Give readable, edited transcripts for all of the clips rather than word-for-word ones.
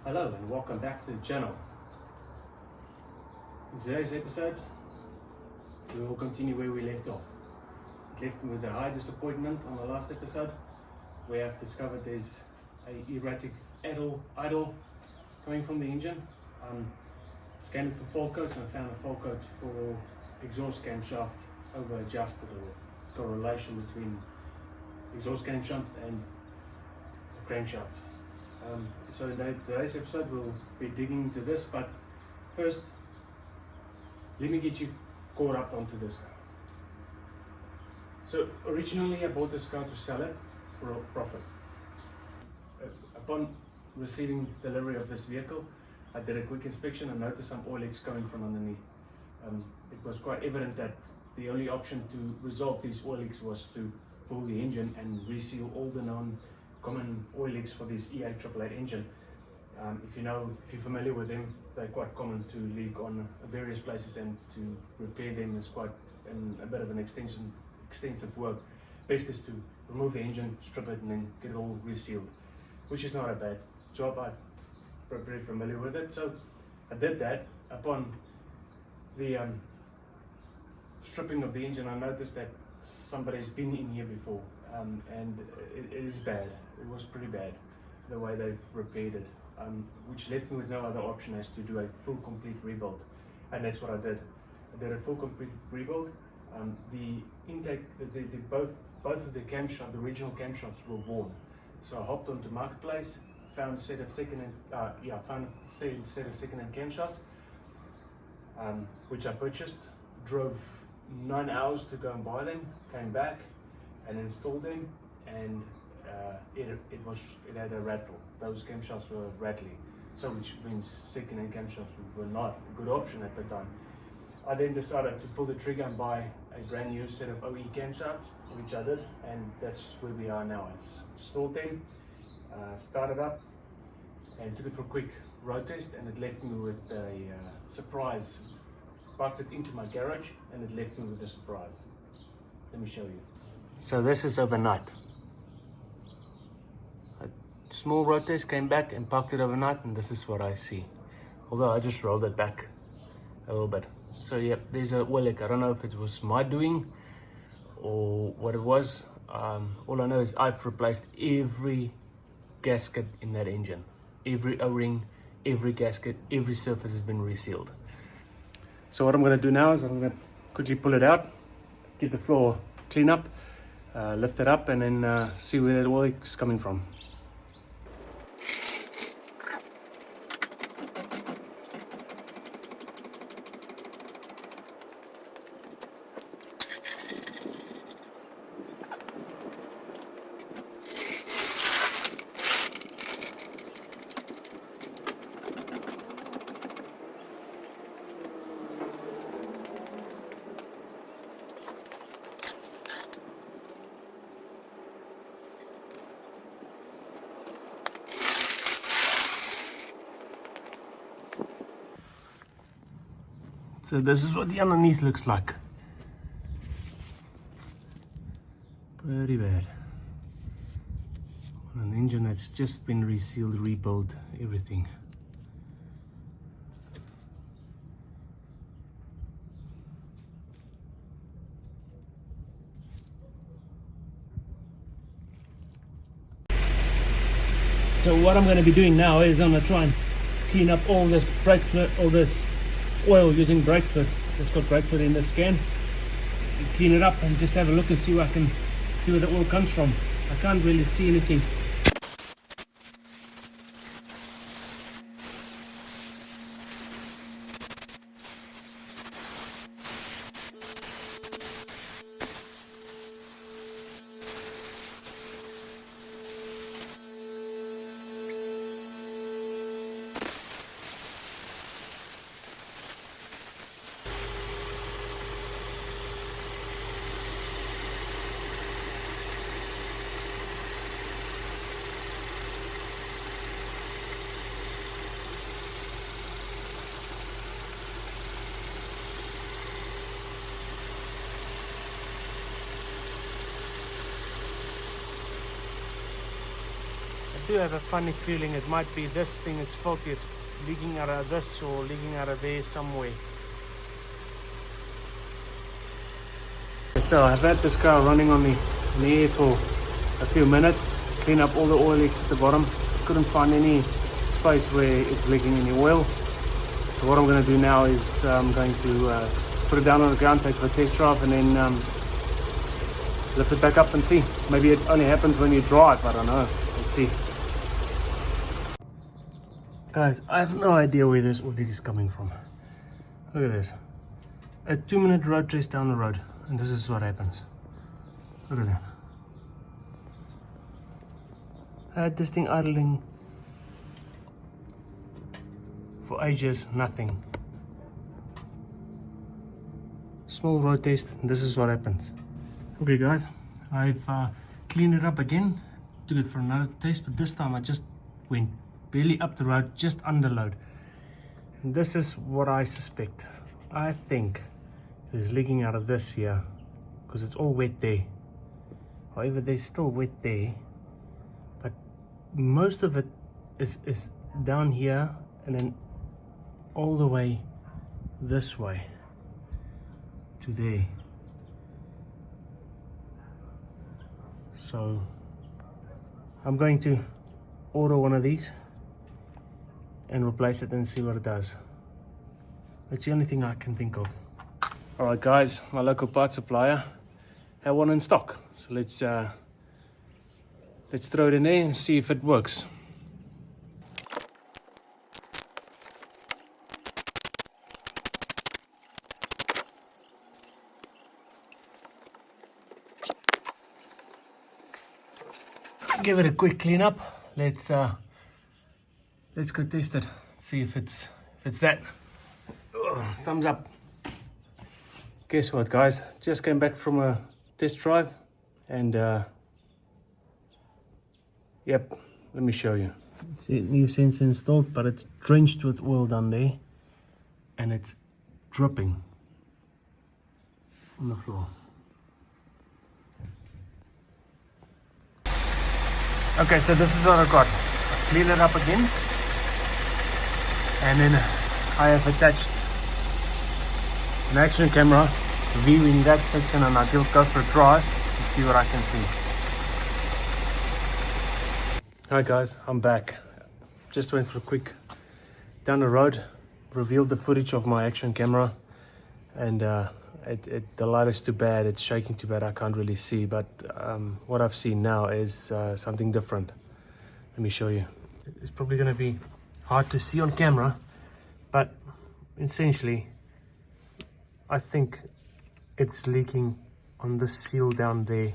Hello and welcome back to the channel. In today's episode, we will continue where we left off. It left me with a high disappointment on the last episode, where I've discovered there's a erratic idle coming from the engine. Scanned for fault codes and I found a fault code for exhaust camshaft over adjusted, or correlation between exhaust camshaft and crankshaft. So in today's episode we'll be digging into this, but first let me get you caught up onto this car. So originally I bought this car to sell it for a profit. Upon receiving delivery of this vehicle, I did a quick inspection and noticed some oil leaks coming from underneath. It was quite evident that the only option to resolve these oil leaks was to pull the engine and reseal all the common oil leaks for this E888 engine. If you're familiar with them, they're quite common to leak on various places, and to repair them is quite a bit of an extensive work. Best is to remove the engine, strip it, and then get it all resealed, which is not a bad job. I'm pretty familiar with it, so I did that. Upon the stripping of the engine, I noticed that somebody's been in here before, and it is bad. It was pretty bad the way they've repaired it, which left me with no other option as to do a full complete rebuild, and that's what I did. I did a full complete rebuild. The intake, both of the camshafts, the original camshafts, were worn, so I hopped onto Marketplace, found a set of second-hand camshafts, which I purchased. Drove 9 hours to go and buy them, came back and installed them, and it had a rattle. Those camshafts were rattly, so which means second-hand camshafts were not a good option at the time. I then decided to pull the trigger and buy a brand new set of OE camshafts, which I did, and that's where we are now. I installed them, started up, and took it for a quick road test, and it left me with a surprise. Parked it into my garage, and it left me with a surprise. Let me show you. So this is overnight. A small road test, came back and parked it overnight, and this is what I see. Although I just rolled it back a little bit. So yeah, there's a oil leak. I don't know if it was my doing or what it was. All I know is I've replaced every gasket in that engine. Every O-ring, every gasket, every surface has been resealed. So what I'm going to do now is I'm going to quickly pull it out, give the floor clean up, lift it up, and then see where that oil leak's coming from. So this is what the underneath looks like. Pretty bad. On an engine that's just been resealed, rebuilt, everything. So what I'm going to be doing now is I'm going to try and clean up all this brake fluid, all this oil using brake fluid. It's got brake fluid in the scan. Clean it up and just have a look and see where the oil comes from. I can't really see anything. have a funny feeling it might be this thing. It's faulty. It's leaking out of this or leaking out of there somewhere. So I've had this car running on the air for a few minutes, clean up all the oil leaks at the bottom. Couldn't find any space where it's leaking any oil. So what I'm going to do now is I'm going to put it down on the ground, take it for a test drive, and then lift it back up and see. Maybe it only happens when you drive, I don't know. Let's see. Guys, I have no idea where this oil leak is coming from. Look at this. A 2-minute road test down the road, and this is what happens. Look at that. I had this thing idling for ages, nothing. Small road test, and this is what happens. Okay guys, I've cleaned it up again, took it for another test, but this time I just went barely up the road, just under load. And this is what I suspect. I think it is leaking out of this here, because it's all wet there. However, there's still wet there, but most of it is down here and then all the way this way to there. So I'm going to order one of these and replace it and see what it does. That's the only thing I can think of. Alright guys, my local parts supplier had one in stock, so let's throw it in there and see if it works. Give it a quick clean up. Let's go test it. See if it's that. Thumbs up. Guess what, guys? Just came back from a test drive, and yep. Let me show you. See, new sensor installed, but it's drenched with oil down there, and it's dripping on the floor. Okay, so this is what I've got. I clean it up again, and then I have attached an action camera viewing that section, and I'll go for a drive and see what I can see. Alright guys, I'm back. Just went for a quick down the road, revealed the footage of my action camera, and the light is too bad, it's shaking too bad, I can't really see, but what I've seen now is something different. Let me show you. It's probably going to be hard to see on camera, but essentially I think it's leaking on the seal down there,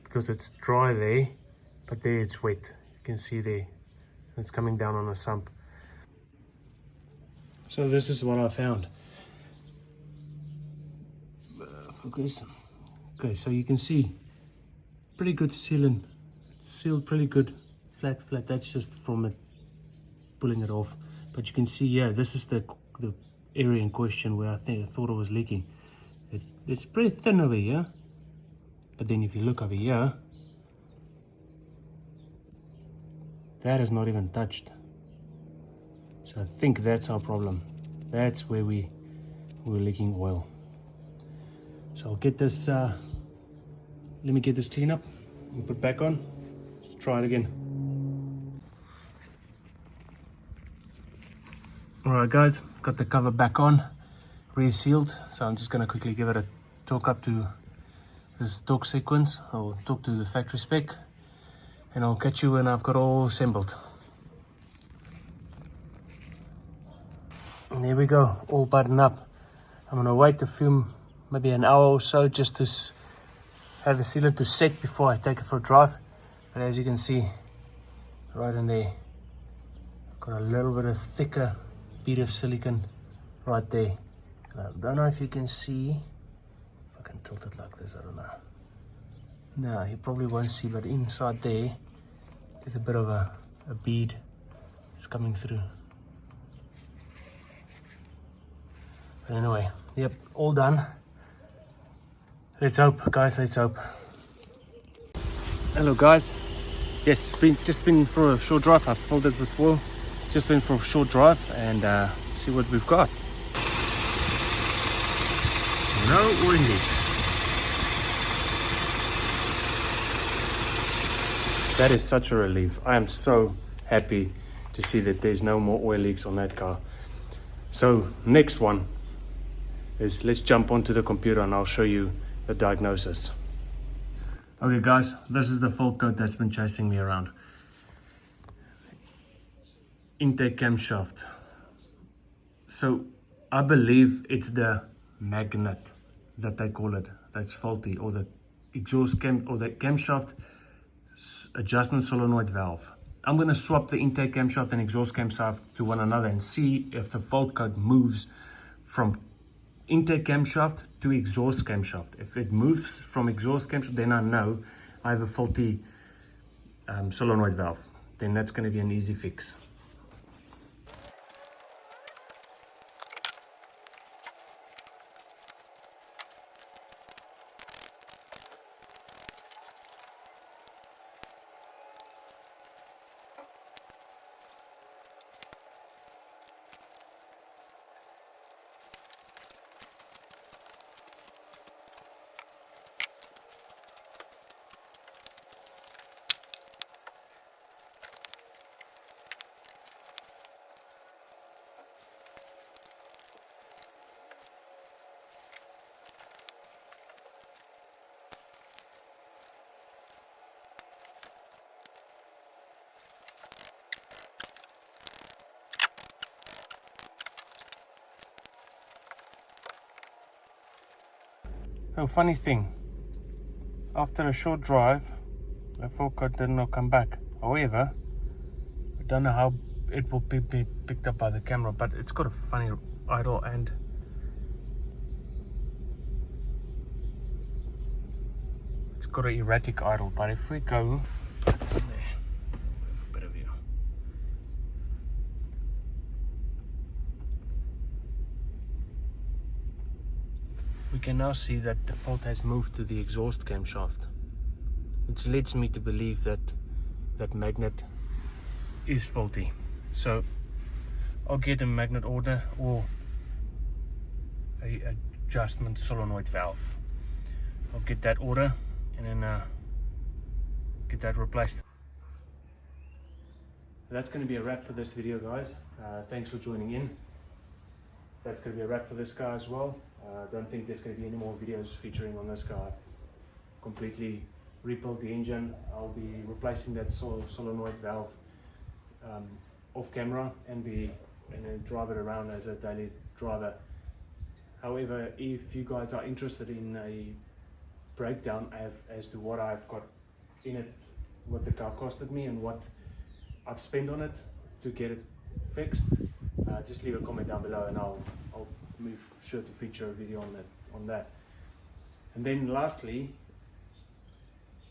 because it's dry there, but there it's wet. You can see there it's coming down on a sump. So this is what I found. Focus. Okay, so you can see pretty good sealing, sealed pretty good, flat. That's just from it pulling it off. But you can see, yeah, this is the area in question where I thought it was leaking. It's pretty thin over here, but then if you look over here, that is not even touched. So I think that's our problem. That's where we're leaking oil. So I'll get this, let me get this clean up and put back on. Let's try it again. Alright guys, got the cover back on, resealed. So I'm just going to quickly give it a torque up to this torque sequence, or torque to the factory spec, and I'll catch you when I've got all assembled. And there we go, all buttoned up. I'm going to wait a few, maybe an hour or so, just to have the sealant to set before I take it for a drive. But as you can see, right in there, I've got a little bit of thicker bead of silicone right there. And I don't know if you can see, if I can tilt it like this, I don't know. No, you probably won't see, but inside there is a bit of a bead that's coming through. But anyway, yep, all done. Let's hope, guys, let's hope. Hello guys, Yes, just been for a short drive. I filled it with oil. Just been for a short drive and see what we've got. No oil leaks. That is such a relief. I am so happy to see that there's no more oil leaks on that car. So next one is, let's jump onto the computer and I'll show you the diagnosis. Okay guys, this is the fault code that's been chasing me around. Intake camshaft. So I believe it's the magnet that they call it that's faulty, or the exhaust cam, or the camshaft adjustment solenoid valve. I'm going to swap the intake camshaft and exhaust camshaft to one another and see if the fault code moves from intake camshaft to exhaust camshaft. If it moves from exhaust camshaft, then I know I have a faulty solenoid valve. Then that's going to be an easy fix. Oh, funny thing, after a short drive, the fault code did not come back. However, I don't know how it will be picked up by the camera, but it's got a funny idle and it's got an erratic idle. But if we go there, better view. We can now see that the fault has moved to the exhaust camshaft, which leads me to believe that that magnet is faulty. So I'll get a magnet order or a adjustment solenoid valve. I'll get that order and then get that replaced. That's going to be a wrap for this video, guys. Thanks for joining in. That's going to be a wrap for this car as well. Don't think there's going to be any more videos featuring on this car. I've completely rebuilt the engine. I'll be replacing that solenoid valve off camera and then drive it around as a daily driver. However, if you guys are interested in a breakdown as to what I've got in it, what the car costed me and what I've spent on it to get it fixed, just leave a comment down below and I'll make sure to feature a video on that. And then lastly,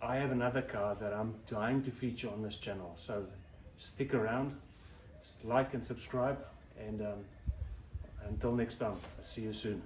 I have another car that I'm trying to feature on this channel, so stick around, like and subscribe, and until next time, I'll see you soon.